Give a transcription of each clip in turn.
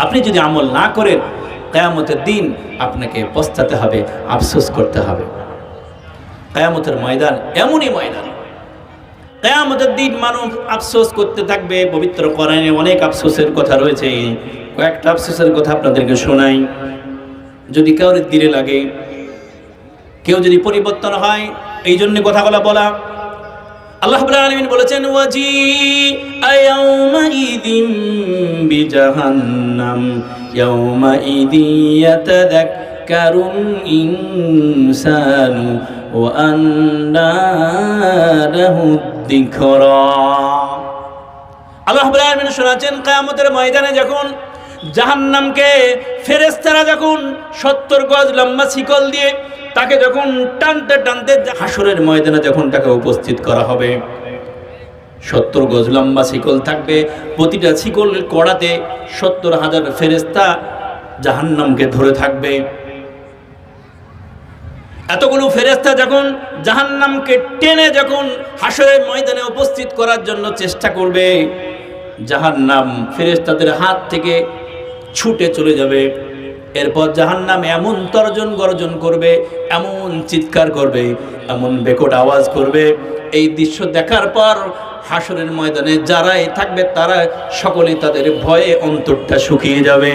আপনি যদি আমল না করেন, কিয়ামতের দিন আপনাকে পস্তাতে হবে, আফসোস করতে হবে। কিয়ামতের ময়দান এমনই ময়দান, কিয়ামতের দিন মানুষ আফসোস করতে থাকবে। পবিত্র কোরআনে অনেক আফসোসের কথা রয়েছে, কয়েকটা আফসোসের কথা আপনাদেরকে শোনাই। যদি কাউর দিলে লাগে, কেউ যদি পরিবর্তন হয়, এই জন্য কথাগুলো বলা। আল্লাহ রাব্বুল আলামিন বলেছেন, ওয়াজি আয়াউমাইযিম বিজাহান্নাম ইয়াউমাইযি ইয়াতাযাক্কারুল ইনসানু ওয়া আন্না লাহুদ যিকরা। আল্লাহ রাব্বুল আলামিন শোনাচ্ছেন, কিয়ামতের ময়দানে যখন জাহান্নামকে ফেরেশতারা যখন 70 গজ লম্বা শিকল দিয়ে তাকে যখন টানতে টানতে হাসরের ময়দানে যখন তাকে উপস্থিত করা হবে, 70 গজ লম্বা শিকল থাকবে, প্রতিটা শিকলের কড়াতে 70,000 ফেরেশতা জাহান্নামকে ধরে থাকবে। এতগুলো ফেরেশতা যখন জাহান্নামকে টেনে যখন হাসরের ময়দানে উপস্থিত করার জন্য চেষ্টা করবে, জাহান্নাম ফেরেশতাদের হাত থেকে ছুটে চলে যাবে। এরপর জাহান্নাম এমন তর্জন গর্জন করবে, এমন চিৎকার করবে, এমন বেকট আওয়াজ করবে, এই দৃশ্য দেখার পর হাসরের ময়দানে যারাই থাকবে তারা সকলে তাদের ভয়ে অন্তরটা শুকিয়ে যাবে।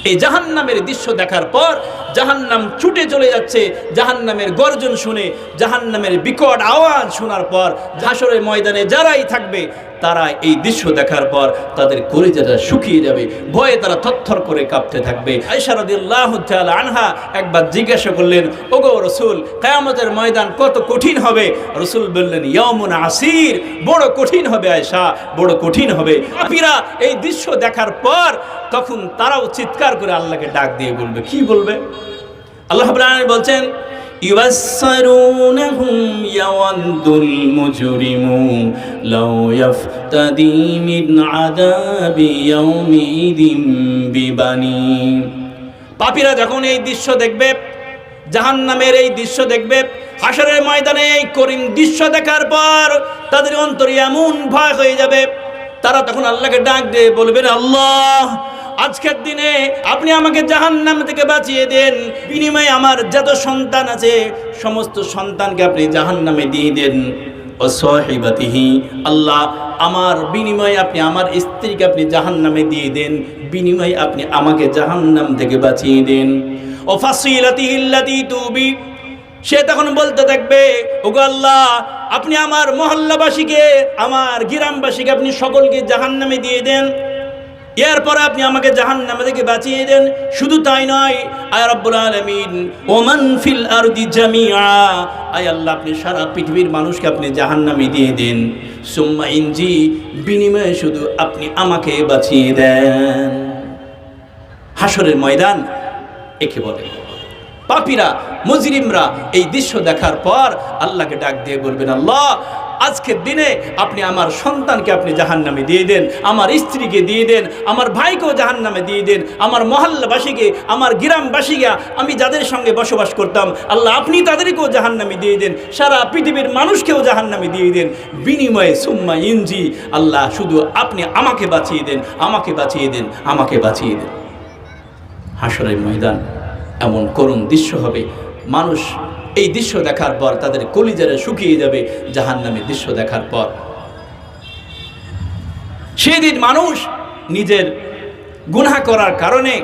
এই জাহান্নামের দৃশ্য দেখার পর জাহান্নাম ছুটে চলে যাচ্ছে, জাহান্নামের গর্জন শুনে, জাহান্নামের বিকট আওয়াজ শোনার পর হাসরের ময়দানে যারাই থাকবে তারা এই দৃশ্য দেখার পর তাদের কলিজাটা শুকিয়ে যাবে, ভয়ে তারা থরথর করে কাঁপতে থাকবে। আয়েশা রাদিয়াল্লাহু তাআলা আনহা একবার জিজ্ঞাসা করলেন, ওগো রাসূল, কিয়ামতের ময়দান কত কঠিন হবে? রাসূল বললেন, ইয়াউমুন আসির, বড় কঠিন হবে আয়েশা, বড় কঠিন হবে। পাপীরা এই দৃশ্য দেখার পর তখন তারাও চিৎকার করে আল্লাহকে ডাক দিয়ে বলবে, কি বলবে? আল্লাহ রাব্বুল আলামিন বলছেন, ইউবাসসিরুনহুম ইয়াওয়াদুল মুজরিমু লাউ ইয়াফতাদি মিন আযাবি ইয়াউমিদিন বিবানি। পাপীরা যখন এই দৃশ্য দেখবে, জাহান্নামের এই দৃশ্য দেখবে, হাসরের ময়দানে এই কঠিন দৃশ্য দেখার পর তাদের অন্তরে এমন ভয় হয়ে যাবে, তারা তখন আল্লাহকে ডাক দিয়ে বলবেন, আল্লাহ, আজকের দিনে আপনি আমাকে জাহান্নাম থেকে বাঁচিয়ে দেন, বিনিময়ে আমার যত সন্তান আছে সমস্ত সন্তানকে আপনি জাহান্নামে দিয়ে দেন। ও সাহিবাতিহি, আল্লাহ, আমার বিনিময়ে আপনি আমার স্ত্রীকে আপনি জাহান্নামে দিয়ে দেন, বিনিময়ে আপনি আমাকে জাহান্নাম থেকে বাঁচিয়ে দেন। ও ফাসিলাতিহি আল্লাতী তুবি, সে তখন বলতে থাকবে, ওগো আল্লাহ, আপনি আমার মহল্লাবাসীকে, আমার গ্রামবাসীকে আপনি সকলকে জাহান্নামে দিয়ে দেন, এরপর আপনি আমাকে জাহান্নাম থেকে বাঁচিয়ে দেন। শুধু তাই নয়, আয় রব্বুল আলামিন, ওমান ফিল আরদি জামিআ, আয় আল্লাহ, আপনি সারা পৃথিবীর মানুষকে আপনি জাহান্নামে দিয়ে দেন। সুম্মা ইনজি, বিনিময়ে শুধু আপনি আমাকে বাঁচিয়ে দেন। হাসরের ময়দান একে বলে। পাপীরা, মুজরিমরা এই দৃশ্য দেখার পর আল্লাহকে ডাক দিয়ে বলবেন, আল্লাহ, আজকের দিনে আপনি আমার সন্তানকে আপনি জাহান্নামে দিয়ে দেন, আমার স্ত্রীকে দিয়ে দেন, আমার ভাইকেও জাহান্নামে দিয়ে দেন, আমার মহল্লাবাসীকে, আমার গ্রামবাসীকে, আমি যাদের সঙ্গে বসবাস করতাম, আল্লাহ, আপনি তাদেরকেও জাহান্নামে দিয়ে দেন, সারা পৃথিবীর মানুষকেও জাহান্নামে দিয়ে দেন, বিনিময়ে সুম্মা ইনজি, আল্লাহ, শুধু আপনি আমাকে বাঁচিয়ে দেন, আমাকে বাঁচিয়ে দেন, আমাকে বাঁচিয়ে দেন। হাসরের ময়দান এমন করুণ দৃশ্য হবে, মানুষ এই দৃশ্য দেখার পর তাদের কলিজারে শুকিয়ে যাবে জাহান্নামের দৃশ্য দেখার পর। সেদিন মানুষ নিজের গুনাহ করার কারণে,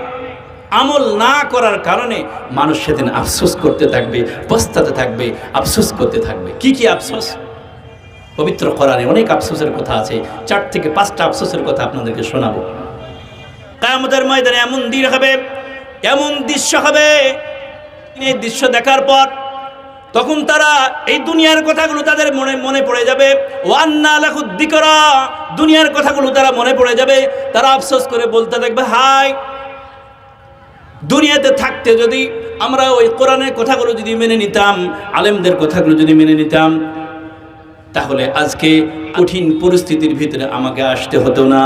আমল না করার কারণে মানুষ সেদিন আফসোস করতে থাকবে, পস্তাতে থাকবে, আফসোস করতে থাকবে। কি কি আফসোস? পবিত্র কোরআনে অনেক আফসোসের কথা আছে, 4 থেকে 5টা আফসোসের কথা আপনাদেরকে শোনাবো। কিয়ামতের ময়দানে এমন দিন হবে, এমন দৃশ্য হবে, এই দৃশ্য দেখার পর তখন তারা এই দুনিয়ার কথাগুলো তাদের মনে পড়ে যাবে। ওয়ান্না লাহুদ যিকরা, দুনিয়ার কথাগুলো তারা মনে পড়ে যাবে। তারা আফসোস করে বলতে থাকবে, হায়, দুনিয়াতে থাকতে যদি আমরা ওই কোরআনের কথাগুলো যদি মেনে নিতাম, আলেমদের কথাগুলো যদি মেনে নিতাম, তাহলে আজকে কঠিন পরিস্থিতির ভিতরে আমাকে আসতে হতো না।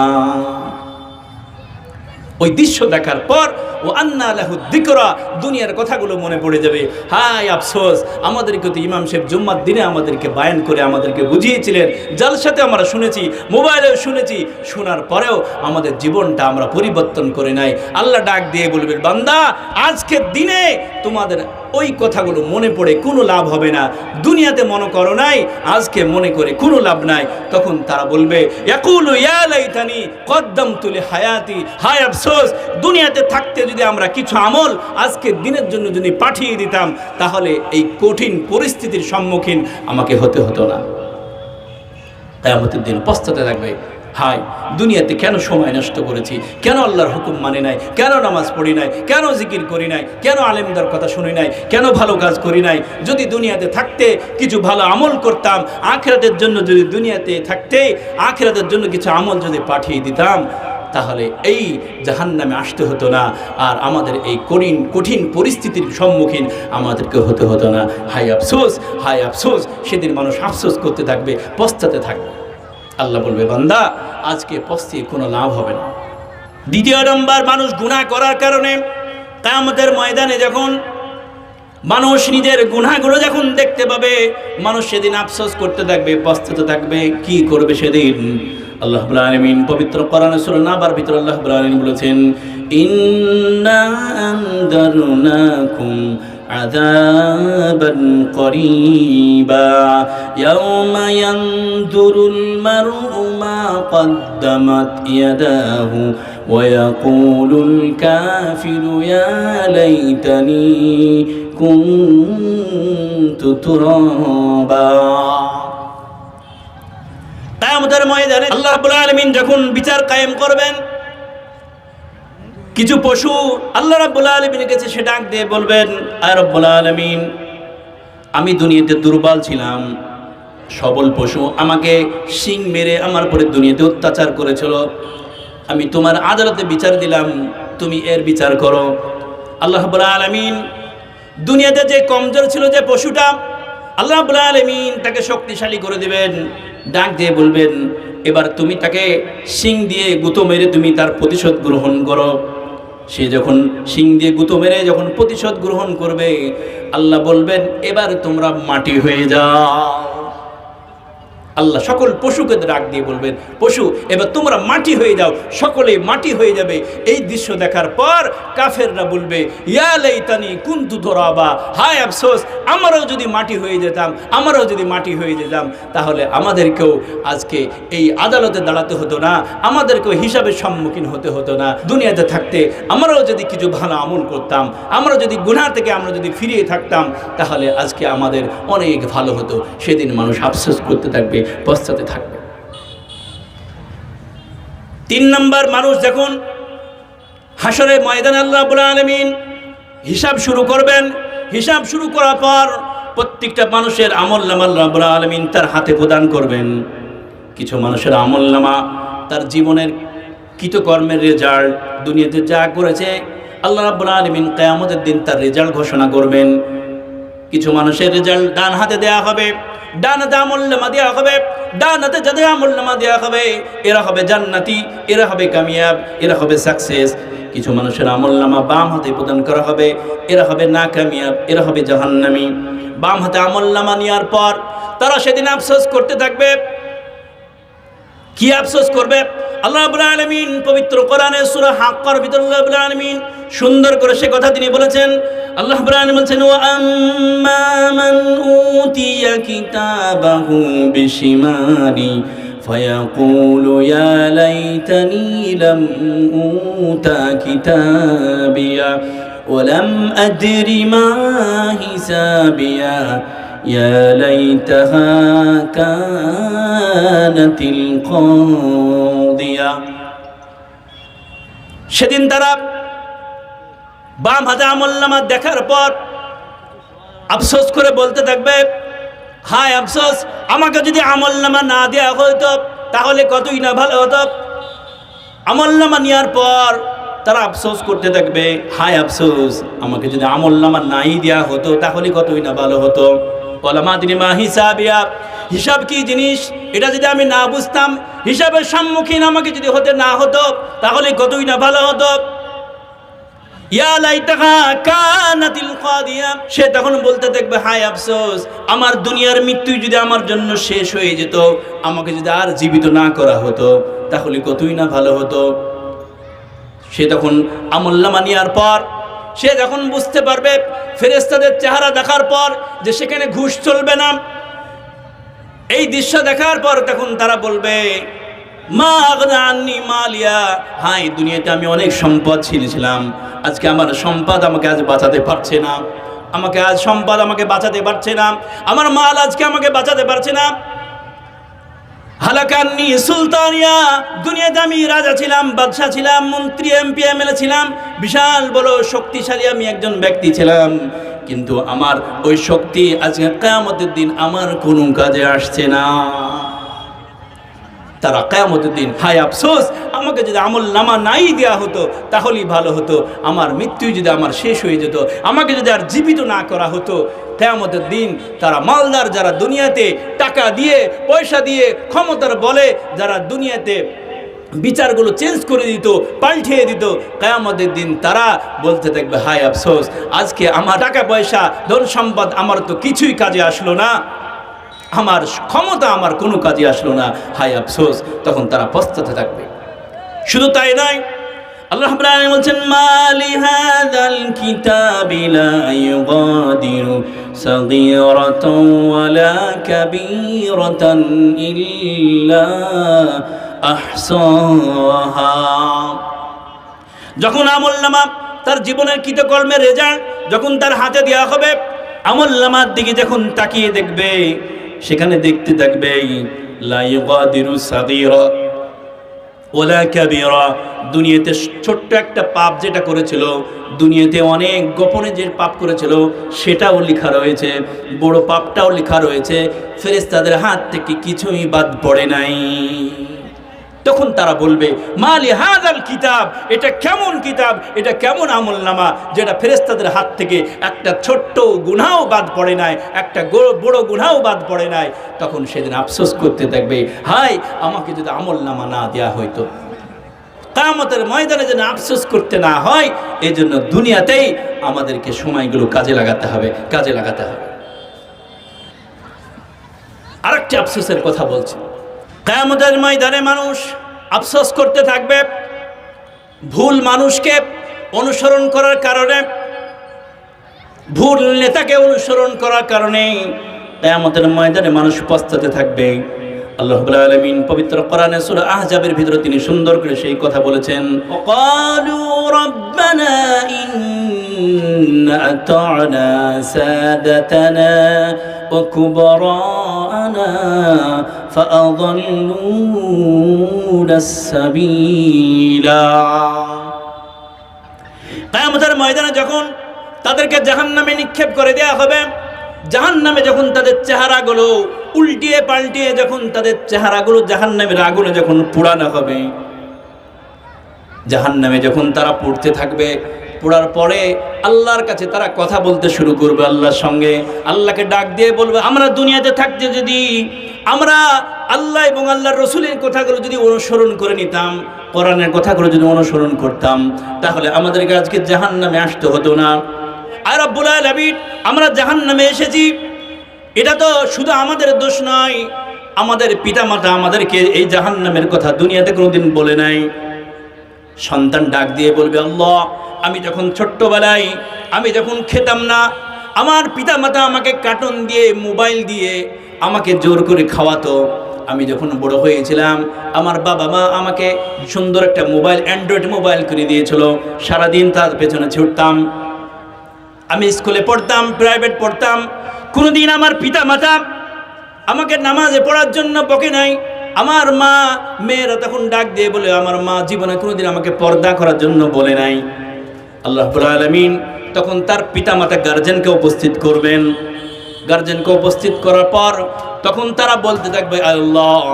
ওই দৃশ্য দেখার পর ও আন্না লাহু যিকরা, দুনিয়ার কথাগুলো মনে পড়ে যাবে। হায় আফসোস, আমাদেরকে তো ইমাম সাহেব জুম্মার দিনে আমাদেরকে বায়ান করে আমাদেরকে বুঝিয়েছিলেন, জালসাতে আমরা শুনেছি, মোবাইলেও শুনেছি, শোনার পরেও আমাদের জীবনটা আমরা পরিবর্তন করে নাই। আল্লাহ ডাক দিয়ে বলবেন, বান্দা আজকের দিনে তোমাদের ওই কথাগুলো মনে পড়ে কোনো লাভ হবে না, দুনিয়াতে মনে করো নাই, আজকে মনে করে কোনো লাভ নাই। তখন তারা বলবে, ইয়াকুলু ইয়া লাইতানি কদ্দামতু লিহায়াতি, হায় আফসোস, দুনিয়াতে থাকতে যদি আমরা কিছু আমল আজকের দিনের জন্য যদি পাঠিয়ে দিতাম, তাহলে এই কঠিন পরিস্থিতির সম্মুখীন আমাকে হতে হতো না। কিয়ামতের দিন পস্তাতে থাকবে, হায় দুনিয়াতে কেন সময় নষ্ট করেছি, কেন আল্লাহর হুকুম মানে নাই, কেন নামাজ পড়ি নাই, কেন জিকির করি নাই, কেন আলেমদার কথা শুনি নাই, কেন ভালো কাজ করি নাই। যদি দুনিয়াতে থাকতে কিছু ভালো আমল করতাম, আখিরাতের জন্য যদি দুনিয়াতে থাকতে আখিরাতের জন্য কিছু আমল যদি পাঠিয়ে দিতাম, তাহলে এই জাহান্নামে আসতে হতো না, আর আমাদের এই কঠিন পরিস্থিতির সম্মুখীন আমাদেরকে হতে হতো না। হায় আফসোস, হায় আফসোস, সেদিন মানুষ আফসোস করতে থাকবে, পস্তাতে থাকবে। আল্লাহ বলবে, বান্দা আজকে পস্তিয়ে কোনো লাভ হবে না। দ্বিতীয় নম্বর, মানুষ গুনাহ করার কারণে কিয়ামতের ময়দানে যখন মানুষ নিজের গুনাহগুলো যখন দেখতে পাবে, মানুষ সেদিন আফসোস করতে থাকবে, পস্তাতে থাকবে। কি করবে সেদিন? আল্লাহ রাব্বুল আলামিন পবিত্র কোরআনে সূরা নাবার ভিতরে আল্লাহ রাব্বুল আলামিন বলেছেন, ইন্না আনদারনাকুম আযাবান করিবা ইয়াওমা ইয়ানদুরুল মার'উ মা কদ্দামাত ইয়াদাহু ওয়া ইয়াকুলুল কাফিরু ইয়া লাইতানি কুনতু তুরাবা। কিয়ামতের ময়দানে আল্লাহ রাব্বুল আলামিন যখন বিচার কায়েম করবেন, কিছু পশু আল্লাহ রাব্বুল আলামিনের কাছে সে ডাক দিয়ে বলবেন, আয় রব্বুল আলামিন, আমি দুনিয়াতে দুর্বল ছিলাম, সবল পশু আমাকে শিং মেরে আমার পরে দুনিয়াতে অত্যাচার করেছিল, আমি তোমার আদালতে বিচার দিলাম, তুমি এর বিচার করো। আল্লাহ রাব্বুল আলামিন দুনিয়াতে যে কমজোর ছিল যে পশুটা, আল্লাহ রাব্বুল আলামিন তাকে শক্তিশালী করে দিবেন, ডাক দিয়ে বলবেন, এবার তুমি তাকে শিং দিয়ে গুঁতো মেরে তুমি তার প্রতিশোধ গ্রহণ করো। সে যখন শিং দিয়ে গুঁতো মেরে যখন প্রতিশোধ গ্রহণ করবে, আল্লাহ বলবেন, এবার তোমরা মাটি হয়ে যাও। আল্লাহ সকল পশুকে ডাক দিয়ে বলবেন, পশু এবার তোমরা মাটি হয়ে যাও, সকলেই মাটি হয়ে যাবে। এই দৃশ্য দেখার পর কাফেররা বলবে, ইয়া লাইতানি কুনতু তুরাবা, হায় আফসোস, আমারও যদি মাটি হয়ে যেতাম, আমারও যদি মাটি হয়ে যেতাম, তাহলে আমাদেরকেও আজকে এই আদালতে দাঁড়াতে হতো না, আমাদেরকেও হিসাবের সম্মুখীন হতে হতো না। দুনিয়াতে থাকতে আমরাও যদি কিছু ভালো আমল করতাম, আমরা যদি গুনাহ থেকে আমরা যদি ফিরিয়ে থাকতাম, তাহলে আজকে আমাদের অনেক ভালো হতো। সেদিন মানুষ আফসোস করতে থাকবে, পস্তাতে থাকবে। 3 নম্বর, মানুষ যখন হাসরের ময়দানে আল্লাহ রাব্বুল আলামিন হিসাব শুরু করবেন, হিসাব শুরু করার পর প্রত্যেকটা মানুষের আমলনামা আল্লাহ রাব্বুল আলামিন তার হাতে প্রদান করবেন। কিছু মানুষের আমলনামা তার জীবনের কৃতকর্মের রেজাল্ট, দুনিয়াতে যা করেছে আল্লাহ রাব্বুল আলামিন কিয়ামতের দিন তার রেজাল্ট ঘোষণা করবেন। কিছু মানুষের রেজাল্ট ডান হাতে দেয়া হবে, ডান হাতে আমলনামা দেওয়া হবে, ডান হাতে যাদের আমলনামা দেওয়া হবে এরা হবে জান্নাতি, এরা হবে কামিয়াব, এরা হবে সাকসেস। কিছু মানুষের আমলনামা বাম হাতে প্রদান করা হবে, এরা হবে না কামিয়াব, এরা হবে জাহান্নামী। বাম হাতে আমলনামা নেওয়ার পর তারা সেদিন আফসোস করতে থাকবে। কি আফসোস করবে? আল্লাহ রাব্বুল আলামিন পবিত্র কোরআনে সূরা হাক্কার ভিতরে আল্লাহ রাব্বুল আলামিন সুন্দর করে সে কথা তিনি বলেছেন। আল্লাহ রাব্বুল আলামিন বলেছেন, ওয়া আম্মা মান উতিয়া কিতাবাহু বিশিমালি ফায়াকুলু ইয়া লাইতানি লাম উতা কিতাবিয়া ওয়া লাম আদরি মা হিসাবিয়া ইয়া লাইতাহা কানাতিল কাদিয়া। সেদিন তারা বাম হাতে আমলনামা দেখার পর আফসোস করে বলতে থাকবে, হায় আফসোস, আমাকে যদি আমলনামা না দেওয়া হতো তাহলে কতই না ভালো হতো। আমলনামা নেওয়ার পর তারা আফসোস করতে থাকবে, হায় আফসোস, আমাকে যদি আমলনামা নাই দেওয়া হতো তাহলে কতই না ভালো হতো। হিসাব কি জিনিস এটা যদি আমি না বুঝতাম, হিসাবের সম্মুখীন আমাকে যদি হতে না হতো তাহলে কতই না ভালো হতো। ইয়া লাইতাহা কানাতিল কাদিয়া, সে তখন বলতে দেখবে হায় আফসোস, আমার দুনিয়ার মৃত্যু যদি আমার জন্য শেষ হয়ে যেত, আমাকে যদি আর জীবিত না করা হতো তাহলে কতই না ভালো হতো। সে তখন আমলনামা নেওয়ার পর সে যখন বুঝতে পারবে ফেরেশতাদের চেহারা দেখার পর যে সেখানে ঘুষ চলবে না, এই দৃশ্য দেখার পর তখন তারা বলবে মা আগনা আন্নি মালিয়া, হাই দুনিয়াতে আমি অনেক সম্পদ ছিলাম, আজকে আমার সম্পদ আমাকে আজ বাঁচাতে পারছে না, আমাকে আজ সম্পদ আমাকে বাঁচাতে পারছে না, আমার মাল আজকে আমাকে বাঁচাতে পারছে না। হালাকান্নি সুলতানিয়া, দুনিয়াতে আমি রাজা ছিলাম, বাদশা ছিলাম, মন্ত্রী, এমপি, এমএলএ ছিলাম, বিশাল বড় শক্তিশালী আমি একজন ব্যক্তি ছিলাম, কিন্তু আমার ওই শক্তি আজকে কিয়ামতের দিন আমার কোনো কাজে আসছে না। তারা কিয়ামতের দিন হায় আফসোস, আমাকে যদি আমল নামা নাই দেওয়া হতো তাহলেই ভালো হতো, আমার মৃত্যু যদি আমার শেষ হয়ে যেত, আমাকে যদি আর জীবিত না করা হতো। কিয়ামতের দিন তারা মালদার যারা দুনিয়াতে টাকা দিয়ে পয়সা দিয়ে ক্ষমতার বলে যারা দুনিয়াতে বিচারগুলো চেঞ্জ করে দিত, পাল্টিয়ে দিত, কিয়ামতের দিন তারা বলতে থাকবে হায় আফসোস, আজকে আমার টাকা পয়সা ধন সম্পদ আমার তো কিছুই কাজে আসলো না, আমার ক্ষমতা আমার কোনো কাজে আসলো না, হায় আফসোস। তখন তারা পস্তাতে থাকবে। শুধু তাই নয়, আল্লাহ রাব্বুল আলামিন বলছেন মালি হাযাল কিতাবি লা ইউগাদিরু সাগীরাতান ওয়ালা কাবীরাতান ইল্লা আহসাহা। যখন আমলনামা তার জীবনের কৃতকর্মের রেজাল্ট যখন তার হাতে দেওয়া হবে, আমলনামার দিকে যখন তাকিয়ে দেখবে, সেখানে দেখতে থাকবে লা ইউগাদিরু সাগীরা ওয়ালা কাবীরা, দুনিয়াতে ছোট্ট একটা পাপ যেটা করেছিল, দুনিয়াতে অনেক গোপনে যে পাপ করেছিল সেটাও লেখা রয়েছে, বড় পাপটাও লেখা রয়েছে, ফেরেশতাদের হাত থেকে কিছুই বাদ পড়ে নাই। তখন তারা বলবে মালি হাযাল কিতাব, এটা কেমন কিতাব, এটা কেমন আমলনামা যেটা ফেরেশতাদের হাত থেকে একটা ছোট্ট গুনাহও বাদ পড়ে নাই, একটা বড় গুনাহও বাদ পড়ে নাই। তখন সেদিন আফসোস করতে থাকবে হায় আমাকে যদি আমলনামা না দেয়া হইতো। কিয়ামতের ময়দানে যেন আফসোস করতে না হয়, এই জন্য দুনিয়াতেই আমাদেরকে সময়গুলো কাজে লাগাতে হবে, কাজে লাগাতে হবে। আরেকটি আফসোসের কথা বলছি, কিয়ামতের ময়দানে মানুষ আফসোস করতে থাকবে ভুল মানুষকে অনুসরণ করার কারণে, ভুল নেতাকে অনুসরণ করার কারণে কিয়ামতের ময়দানে মানুষ পস্তাতে থাকবে। আল্লাহ রাব্বুল আলামিন পবিত্র কোরআনে সূরা আহজাবের ভিতরে তিনি সুন্দর করে সেই কথা বলেছেন, ওয়াকালু রাব্বানা ইন্না আতা'না সাদাতানা ওয়া কুবরা'ানা ফাআযাল্লুনাস সাবিলা। কিয়ামতের ময়দানে যখন তাদেরকে জাহান্নামে নিক্ষেপ করে দেয়া হবে, জাহান্নামে যখন তাদের চেহারাগুলো উল্টিয়ে পাল্টিয়ে যখন তাদের চেহারাগুলো জাহান্নামের আগুনে যখন পোড়ানো হবে, জাহান্নামে যখন তারা পড়তে থাকবে, পড়ার পরে আল্লাহর কাছে তারা কথা বলতে শুরু করবে, আল্লাহর সঙ্গে আল্লাহকে ডাক দিয়ে বলবে আমরা দুনিয়াতে থাকতে যদি আমরা আল্লাহ এবং আল্লাহর রসুলের কথাগুলো যদি অনুসরণ করে নিতাম, কোরআনের কথাগুলো যদি অনুসরণ করতাম, তাহলে আমাদেরকে আজকে জাহান্নামে আসতে হতো না। আর রব্বুল আলামিন আমরা জাহান্নামে এসেছি, এটা তো শুধু আমাদের দোষ নয়, আমাদের পিতামাতা আমাদেরকে এই জাহান্নামের কথা দুনিয়াতে কোনোদিন বলে নাই। সন্তান ডাক দিয়ে বলবে আল্লাহ, আমি যখন ছোট্টবেলায় আমি যখন খেতাম না, আমার পিতামাতা আমাকে কার্টুন দিয়ে মোবাইল দিয়ে আমাকে জোর করে খাওয়াতো, আমি যখন বড় হয়েছিলাম আমার বাবা মা আমাকে সুন্দর একটা মোবাইল, অ্যান্ড্রয়েড মোবাইল করে দিয়েছিল, সারাদিন তার পেছনে ছুটতাম, আমি স্কুলে পড়তাম, প্রাইভেট পড়তাম, কোনোদিন আমার পিতা মাতা আমাকে নামাজে পড়ার জন্য বকে নাই। আমার মা, মেয়েরা তখন ডাক দিয়ে বলে আমার মা জীবনে কোনোদিন আমাকে পর্দা করার জন্য বলে নাই। আল্লাহ রাব্বুল আলামিন তখন তার পিতা মাতা গার্জেনকে উপস্থিত করবেন, গার্জেনকে উপস্থিত করার পর তখন তারা বলতে থাকবে আল্লাহ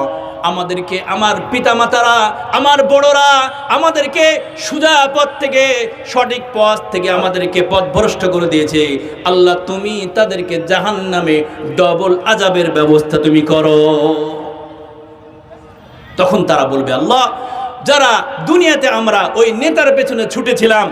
আমাদেরকে, আমার পিতামাতারা, আমার বড়রা আমাদেরকে সোজা পথ থেকে, সঠিক পথ থেকে আমাদেরকে পথভ্রষ্ট করে দিয়েছে, আল্লাহ তুমি তাদেরকে জাহান্নামে ডবল আযাবের ব্যবস্থা তুমি করো। তখন তারা বলবে আল্লাহ যারা দুনিয়াতে আমরা ওই নেতার পেছনে ছুটেছিলাম,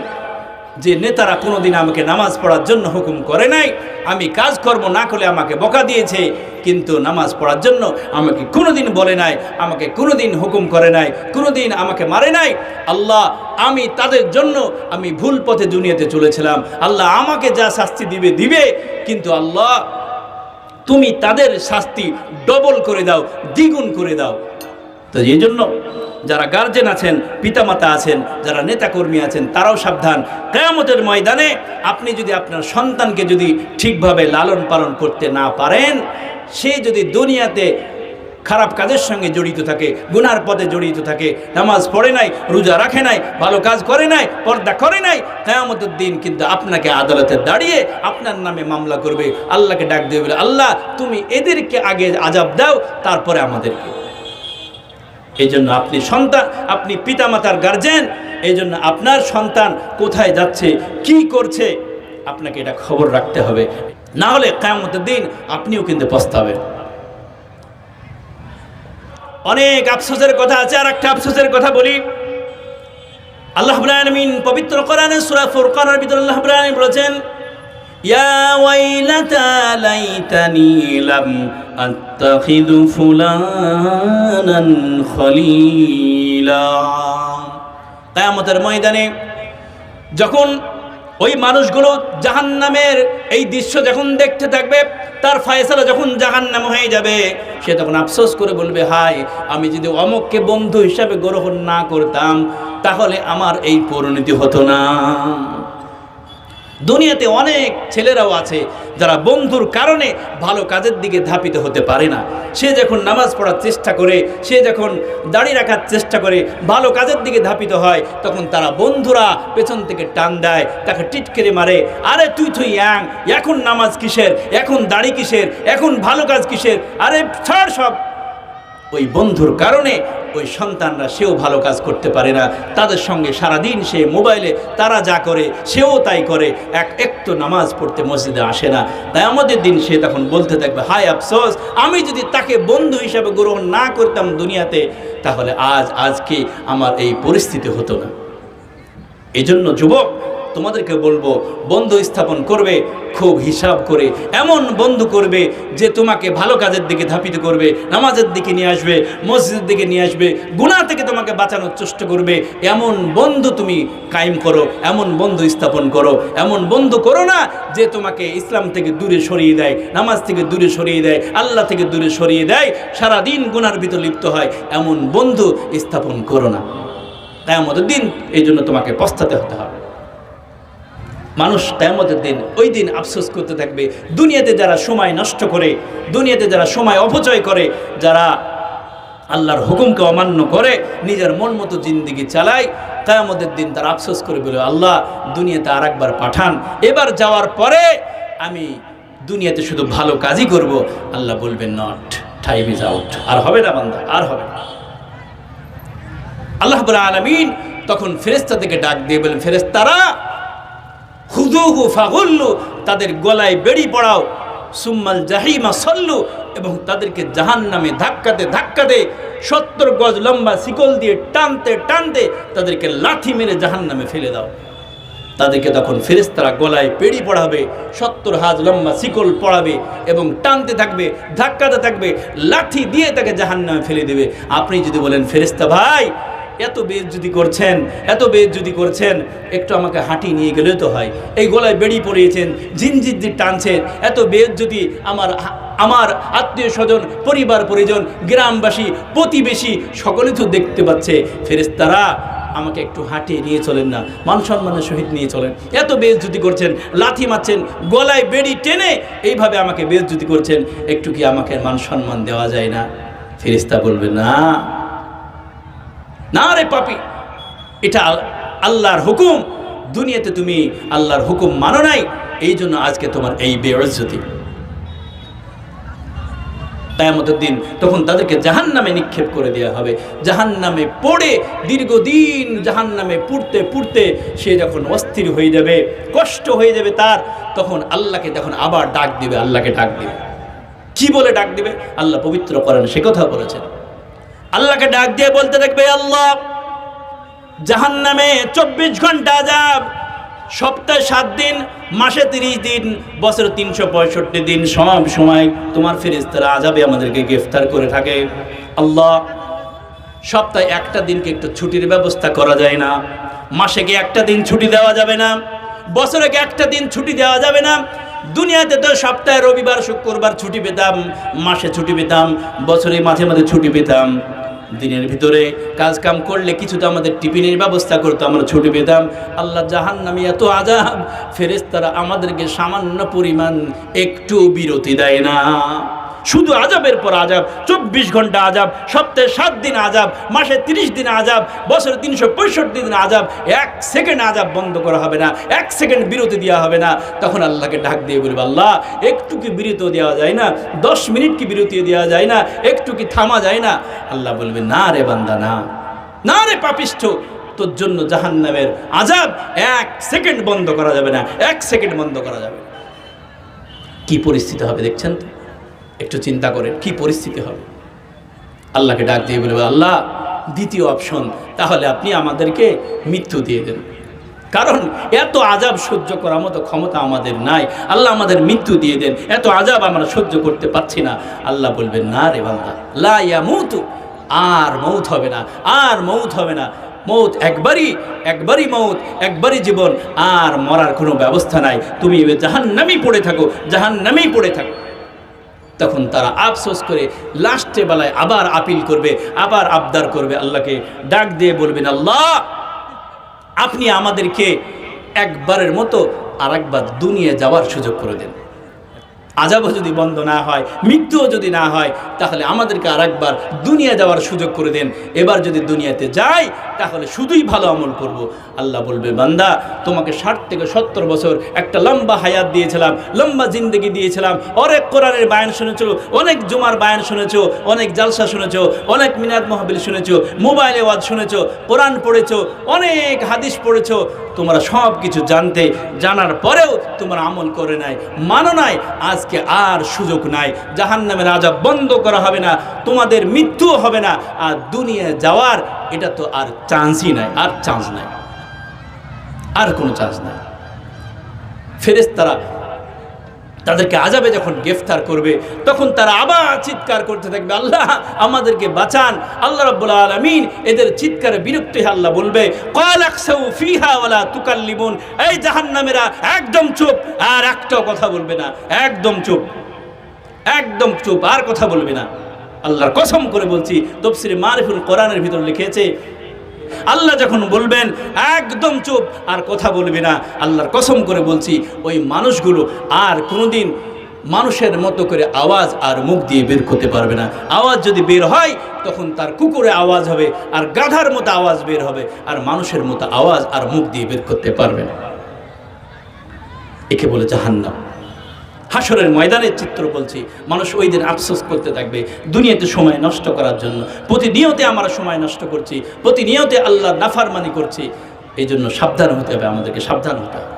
যে নেতারা কোনোদিন আমাকে নামাজ পড়ার জন্য হুকুম করে নাই, আমি কাজকর্ম না করলে আমাকে বকা দিয়েছে, কিন্তু নামাজ পড়ার জন্য আমাকে কোনোদিন বলে নাই, আমাকে কোনোদিন হুকুম করে নাই, কোনোদিন আমাকে মারে নাই। আল্লাহ, আমি তাদের জন্য আমি ভুল পথে দুনিয়াতে চলেছিলাম। আল্লাহ আমাকে যা শাস্তি দিবে দিবে, কিন্তু আল্লাহ তুমি তাদের শাস্তি ডবল করে দাও, দ্বিগুণ করে দাও। তো এই জন্য যারা গার্জেন আছেন, পিতামাতা আছেন, যারা নেতাকর্মী আছেন, তারাও সাবধান। কিয়ামতের ময়দানে আপনি যদি আপনার সন্তানকে যদি ঠিকভাবে লালন পালন করতে না পারেন, সে যদি দুনিয়াতে খারাপ কাজের সঙ্গে জড়িত থাকে, গুনার পথে জড়িত থাকে, নামাজ পড়ে নাই, রোজা রাখে নাই, ভালো কাজ করে নাই, পর্দা করে নাই, কিয়ামতের দিন কিন্তু আপনাকে আদালতে দাঁড়িয়ে আপনার নামে মামলা করবে, আল্লাহকে ডাক দেবে বলে, আল্লাহ তুমি এদেরকে আগে আযাব দাও, তারপরে আমাদেরকে। এই জন্য আপনি সন্তান, আপনি পিতামাতার গার্জেন, এই জন্য আপনার সন্তান কোথায় যাচ্ছে, কি করছে, আপনাকে এটা খবর রাখতে হবে, না হলে কিয়ামতের দিন আপনিও কিন্তু পস্তাবেন। অনেক আফসোসের কথা আছে, আর একটা আফসোসের কথা বলি। আল্লাহ রাব্বুল আলামিন পবিত্র কোরআনে সূরা ফুরকানের ভিতরে আল্লাহ রাব্বুল আলামিন বলেছেন, ইয়া ওয়াইলাতা লাইতানি লাম আত্তাখিযু ফুলানান খলিলা। কিয়ামতের ময়দানে যখন ওই মানুষগুলো জাহান্নামের এই দৃশ্য যখন দেখতে থাকবে, তার ফয়সালা যখন জাহান্নাম হয়ে যাবে, সে তখন আফসোস করে বলবে, হায় আমি যদি অমুককে বন্ধু হিসাবে গ্রহণ না করতাম, তাহলে আমার এই পরিণতি হতো না। দুনিয়াতে অনেক ছেলেরাও আছে যারা বন্ধুর কারণে ভালো কাজের দিকে ধাপিত হতে পারে না। সে যখন নামাজ পড়ার চেষ্টা করে, সে যখন দাড়ি রাখার চেষ্টা করে, ভালো কাজের দিকে ধাপিত হয়, তখন তারা বন্ধুরা পেছন থেকে টান দেয়, তাকে টিটকেরে মারে, আরে তুই ইয়াং, এখন নামাজ কিসের, এখন দাড়ি কিসের, এখন ভালো কাজ কিসের, আরে ছাড় সব। ওই বন্ধুর কারণে ওই সন্তানরা সেও ভালো কাজ করতে পারে না, তাদের সঙ্গে সারাদিন সে মোবাইলে তারা যা করে সেও তাই করে, একটু নামাজ পড়তে মসজিদে আসে না। তাই আমাদের দিন সে তখন বলতে থাকবে, হায় আফসোস, আমি যদি তাকে বন্ধু হিসাবে গ্রহণ না করতাম দুনিয়াতে, তাহলে আজকে আমার এই পরিস্থিতি হতো না। এই জন্য যুবক, তোমাদেরকে বলবো, বন্ধু স্থাপন করবে খুব হিসাব করে, এমন বন্ধু করবে যে তোমাকে ভালো কাজের দিকে ধাপিত করবে, নামাজের দিকে নিয়ে আসবে, মসজিদের দিকে নিয়ে আসবে, গুনাহ থেকে তোমাকে বাঁচানোর চেষ্টা করবে। এমন বন্ধু তুমি কায়েম করো, এমন বন্ধু স্থাপন করো। এমন বন্ধু করো না যে তোমাকে ইসলাম থেকে দূরে সরিয়ে দেয়, নামাজ থেকে দূরে সরিয়ে দেয়, আল্লাহ থেকে দূরে সরিয়ে দেয়, সারাদিন গুনার ভিতর লিপ্ত হয়। এমন বন্ধু স্থাপন করো না, কিয়ামতের দিন এই জন্য তোমাকে পস্তাতে হতে হবে। মানুষ কিয়ামতের দিন ওই দিন আফসোস করতে থাকবে। দুনিয়াতে যারা সময় নষ্ট করে, দুনিয়াতে যারা সময় অপচয় করে, যারা আল্লাহর হুকুমকে অমান্য করে, নিজের মন মতো জিন্দেগি চালায়, কিয়ামতের দিন তারা আফসোস করে বলে, আল্লাহ দুনিয়াতে আর একবার পাঠান, এবার যাওয়ার পরে আমি দুনিয়াতে শুধু ভালো কাজই করব। আল্লাহ বলবেন, নট, টাইম ইজ আউট, আর হবে না বান্দা, আর হবে না। আল্লাহ রাব্বুল আলামিন তখন ফেরেশতাদেরকে ডাক দিয়ে বলেন, ফেরেশতারা খুযুহু ফাগুল্লু, তাদের গলায় বেড়ি পড়াও, সুম্মাল জাহিমা সল্লু, এবং তাদেরকে জাহান্নামে ধাক্কাতে ধাক্কাতে 70 গজ লম্বা শিকল দিয়ে টানতে টানতে তাদেরকে লাথি মেরে জাহান্নামে ফেলে দাও। তাদেরকে তখন ফেরেশতারা গলায় বেড়ি পড়াবে, 70 হাত লম্বা শিকল পড়াবে এবং টানতে থাকবে, ধাক্কাতে থাকবে, লাথি দিয়ে তাকে জাহান্নামে ফেলে দেবে। আপনি যদি বলেন, ফেরেশতা ভাই এত বেইজ্জতি করছেন, এত বেইজ্জতি করছেন, একটু আমাকে হাঁটি নিয়ে গেলে তো হয়, এই গলায় বেড়ি পরিয়েছেন, জিনজির টানছেন, এত বেইজ্জতি আমার আত্মীয় স্বজন, পরিবার পরিজন, গ্রামবাসী, প্রতিবেশী সকলে তো দেখতে পাচ্ছে। ফেরেশতারা আমাকে একটু হাঁটিয়ে নিয়ে চলেন না, মান সম্মানের সহিত নিয়ে চলেন। এত বেইজ্জতি করছেন, লাথি মারছেন, গলায় বেড়ি টেনে এইভাবে আমাকে বেইজ্জতি করছেন, একটু কি আমাকে মান সম্মান দেওয়া যায় না? ফেরেশতা বলবে, না না রে পাপী, এটা আল্লাহর হুকুম, দুনিয়াতে তুমি আল্লাহর হুকুম মানো নাই, এই জন্য আজকে তোমার এই বেইজ্জতি। কিয়ামতের দিন তখন তাদেরকে জাহান্নামে নিক্ষেপ করে দেওয়া হবে। জাহান্নামে পড়ে দীর্ঘদিন জাহান্নামে পুড়তে পুড়তে সে যখন অস্থির হয়ে যাবে, কষ্ট হয়ে যাবে তার, তখন আল্লাহকে তখন আবার ডাক দিবে, আল্লাহকে ডাক দিবে। কি বলে ডাক দিবে? আল্লাহ পবিত্র কোরআন সে কথা বলেছেন। আল্লাহকে ডাক দিয়ে বলতে থাকবে, আল্লাহ জাহান্নামে 24 ঘন্টা আযাব, সপ্তাহে 7 দিন, মাসে 30 দিন, বছরে 365 দিন সব সময় তোমার ফেরেশতারা আযাবে আমাদেরকে গ্রেফতার করে থাকে। আল্লাহ, সপ্তাহে একটা দিনকে একটু ছুটির ব্যবস্থা করা যায় না? মাসে কি একটা দিন ছুটি দেওয়া যাবে না? বছরে কি একটা দিন ছুটি দেওয়া যাবে না? দুনিয়াতে তো সপ্তাহে রবিবার শুক্রবার ছুটি পেতাম, মাসে ছুটি পেতাম, বছরে মাঝে মাঝে ছুটি পেতাম। দিনের ভিতরে কাজ কাম করলে কিছু তো আমাদের টিফিনের ব্যবস্থা করতো, আমরা ছুটি পেতাম। আল্লাহ, জাহান্নামী এত আযাব, ফেরেশতারা আমাদেরকে সামান্য পরিমাণ একটু বিরতি দেয় না। শুধু আযাবের পর আযাব, 24 ঘন্টা আযাব, সপ্তাহে 7 দিন আযাব, মাসে 30 দিন আযাব, বছরে 365 দিন আযাব। 1 সেকেন্ড আযাব বন্ধ করা হবে না, 1 সেকেন্ড বিরতি দেওয়া হবে না। তখন আল্লাহকে ডাক দিয়ে বলবে, আল্লাহ একটু কি বিরতি দেওয়া যায় না? 10 মিনিট কি বিরতি দেওয়া যায় না? একটু কি থামা যায় না? আল্লাহ বলবে, না রে বান্দা, না, না রে পাপিষ্ঠ, তোর জন্য জাহান্নামের আযাব 1 সেকেন্ড বন্ধ করা যাবে না, 1 সেকেন্ড বন্ধ করা যাবে না। কি পরিস্থিতি হবে দেখছেন তো? একটু চিন্তা করেন কি পরিস্থিতি হবে। আল্লাহকে ডাক দিয়ে বলবে, আল্লাহ দ্বিতীয় অপশন, তাহলে আপনি আমাদেরকে মৃত্যু দিয়ে দেন, কারণ এত আযাব সহ্য করার মতো ক্ষমতা আমাদের নাই। আল্লাহ আমাদের মৃত্যু দিয়ে দেন, এত আযাব আমরা সহ্য করতে পারছি না। আল্লাহ বলবেন, না রে বান্দা, লা ইয়ামুতু, আর মৌত হবে না, আর মৌত হবে না। মৌত একবারই মৌত, একবারই জীবন, আর মরার কোনো ব্যবস্থা নাই। তুমি জাহান্নামেই পড়ে থাকো, জাহান্নামেই পড়ে থাকো। তখন তারা আফসোস করে লাস্টে বেলায় আবার আপিল করবে, আবার আবদার করবে, আল্লাহকে ডাক দিয়ে বলবেন, আল্লাহ আপনি আমাদেরকে একবারের মতো আরেকবার দুনিয়া যাওয়ার সুযোগ করে দেন। আযাবও যদি বন্ধ না হয়, মৃত্যুও যদি না হয়, তাহলে আমাদেরকে আরেকবার দুনিয়া যাওয়ার সুযোগ করে দেন। এবার যদি দুনিয়াতে যাই তাহলে শুধুই ভালো আমল করব। আল্লাহ বলবে, বান্দা তোমাকে 60 থেকে 70 বছর একটা লম্বা হায়াত দিয়েছিলাম, লম্বা জিন্দেগি দিয়েছিলাম, অনেক কোরআনের বায়ান শুনেছো, অনেক জুমার বায়ান শুনেছো, অনেক জালসা শুনেছো, অনেক মিলাদ মাহফিল শুনেছো, মোবাইলে ওয়াজ শুনেছো, কোরআন পড়েছো, অনেক হাদিস পড়েছো। তোমরা সব কিছু জানার পরেও তোমরা আমল করে নাই, মানো নাই। আজকে আর সুযোগ নাই, জাহান্নামের আযাব বন্ধ করা হবে না, তোমাদের মৃত্যুও হবে না, আর দুনিয়া যাওয়ার এটা তো আর চান্সই নাই, আর চান্স নাই, আর কোনো চান্স নাই। ফেরেশতারা তাদেরকে আযাবে যখন গ্রেফতার করবে, তখন তারা আবার চিৎকার করতে থাকবে, আল্লাহ আমাদেরকে বাঁচান। আল্লাহ রাব্বুল আলামিন এদের চিৎকারে বিরক্ত হয়ে আল্লাহ বলবে, ক্বালাকসাউ ফিহা ওয়ালা তুকাল্লিমুন, এই জাহান্নামীরা একদম চুপ, আর একটাও কথা বলবে না, একদম চুপ, একদম চুপ, আর কথা বলবে না। আল্লাহর কসম করে বলছি, তাফসীরে মারিফুল কোরআনের ভিতর লিখেছে, আল্লাহ যখন বলবেন একদম চুপ, আর কথা বলবে না, আল্লাহর কসম করে বলছি ওই মানুষগুলো আর কোনোদিন মানুষের মতো করে আওয়াজ আর মুখ দিয়ে বের করতে পারবে না। আওয়াজ যদি বের হয় তখন তার কুকুরে আওয়াজ হবে, আর গাধার মতো আওয়াজ বের হবে, আর মানুষের মতো আওয়াজ আর মুখ দিয়ে বের করতে পারবে না। একে বলে জাহান্নাম। হাসরের ময়দানের চিত্র বলছি, মানুষ ওই দিন আফসোস করতে থাকবে দুনিয়াতে সময় নষ্ট করার জন্য। প্রতিনিয়তে আমরা সময় নষ্ট করছি, প্রতিনিয়তে আল্লাহর নাফরমানি করছি। এই জন্য সাবধান হতে হবে, আমাদেরকে সাবধান হতে হবে।